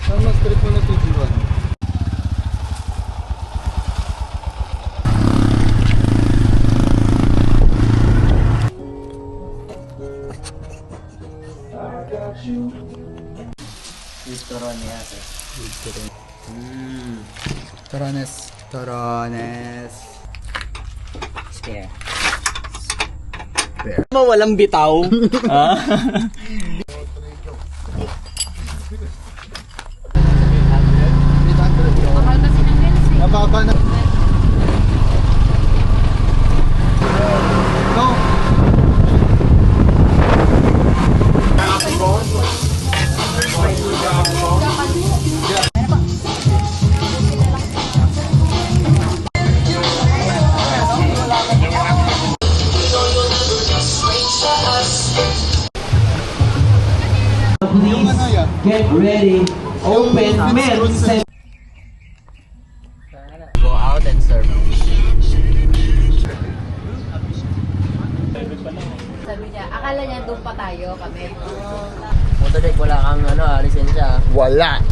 Saan mas trip mo na TG1? Torones. Torones. Spare. Walang bitaw. Ah. Mahal kasi ng lens eh. Mababa na. Go! Please get ready. Open men's. Go out and serve. Sabi niya, akala niya doon pa tayo kami. Motorbike, wala kang lisensya. Wala!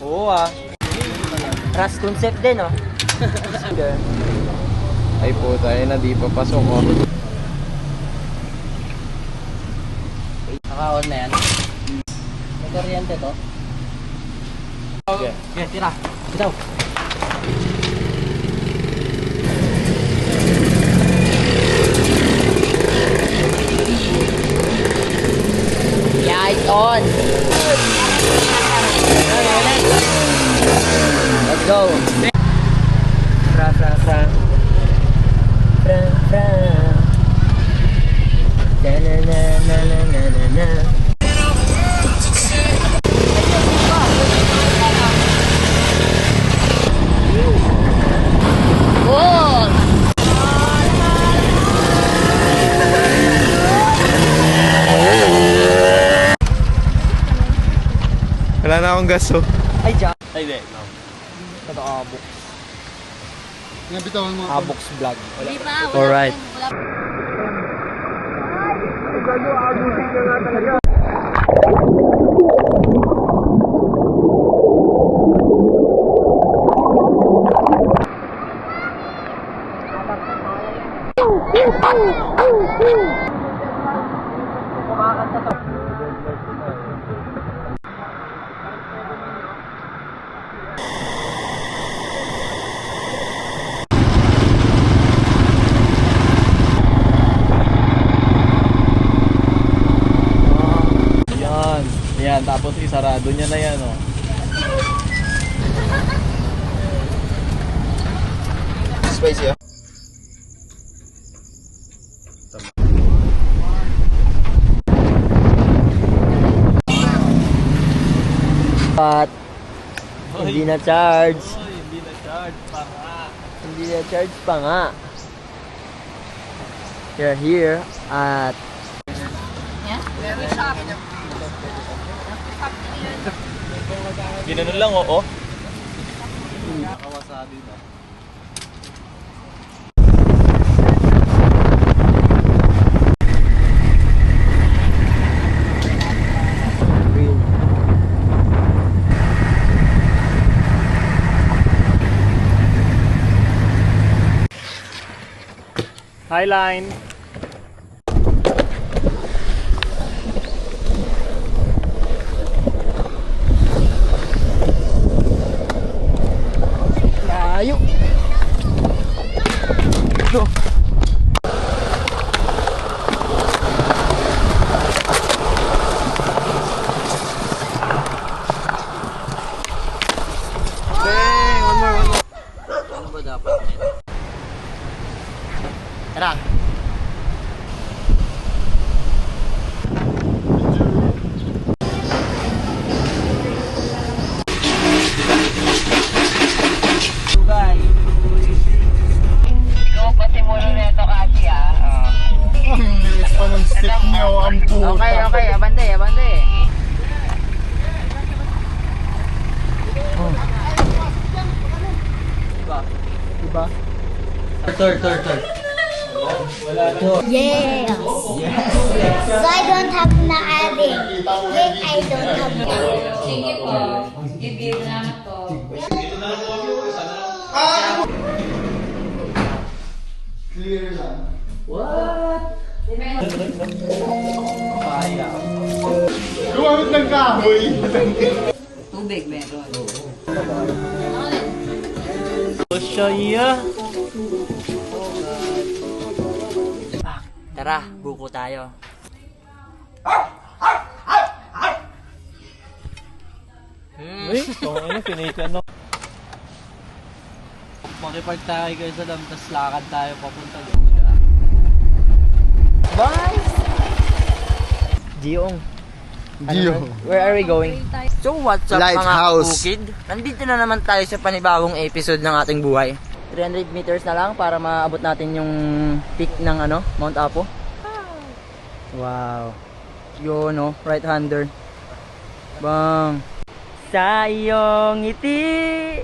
Oo Crash concept din Ay po tayo na di papasok oh. Naka-on na yan. May kuryente to. Okay, tira. Bitaw. Yeah, it's on. Let's go. Fra. Na. Wala na akong gaso. Ay, dyan. Ay, di. Ito Abox. Nabitawan mo ako. Abox vlog. Di ba? Alright. Yan, tapos isarado niya na yan oh. Spicy oh. But hindi na charge. Hindi na charge pa nga. Hindi na charge pa nga. We're here at Very sharp. Ginanon lang oo. Nakawasabi na. Green. Highline. Layo. Go. One more. Ano ba dapat nito? Tara. Ang liit pa ng stick niyo, ang puta. Okay, abante. Diba? Third. Yes. So I don't have na adding. Yet I don't have. Sige po. Give, salamat po. Gumamit ng kahoy. Tubig, meron. Siya. Tara, buko tayo. Uy, kung ano, finita no. Makipark tayo guys sa dam, tas lakad tayo papunta doon. Jiong. Gio. Where are we going? So what's up Lighthouse. mga bukid? Nandito na naman tayo sa panibagong episode ng ating buhay. 300 meters na lang para maabot natin yung peak ng Mount Apo. Wow. Yun right-hander. Bang. Sa iyong ngiti.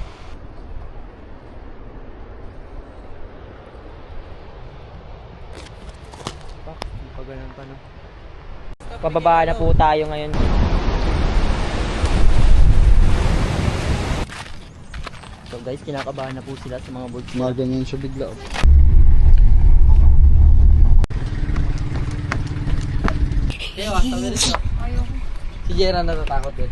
Pagalan pa no. Pababa na po tayo ngayon. So guys, kinakabahan na po sila sa mga boards. Mga ganyan siya bigla. Kaya basta meron siya. Si Jera natatakot din.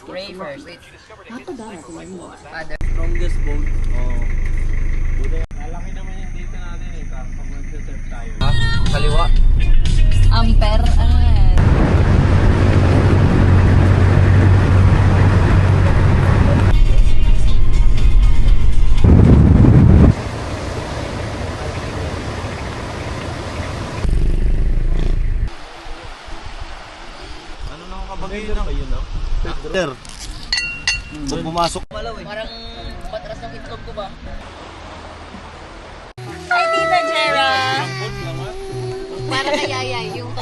Pray first. Strongest boat. Oo. Lalaki naman yung dito natin eh. Kapag mag-surf tayo. Kaliwa. Ampere. Ano nang kabagay na kayo no? Sir. Doon pumasok. Parang patras ng itlog ko ba? Hi, Tita Jera! Para kay Yaya, yung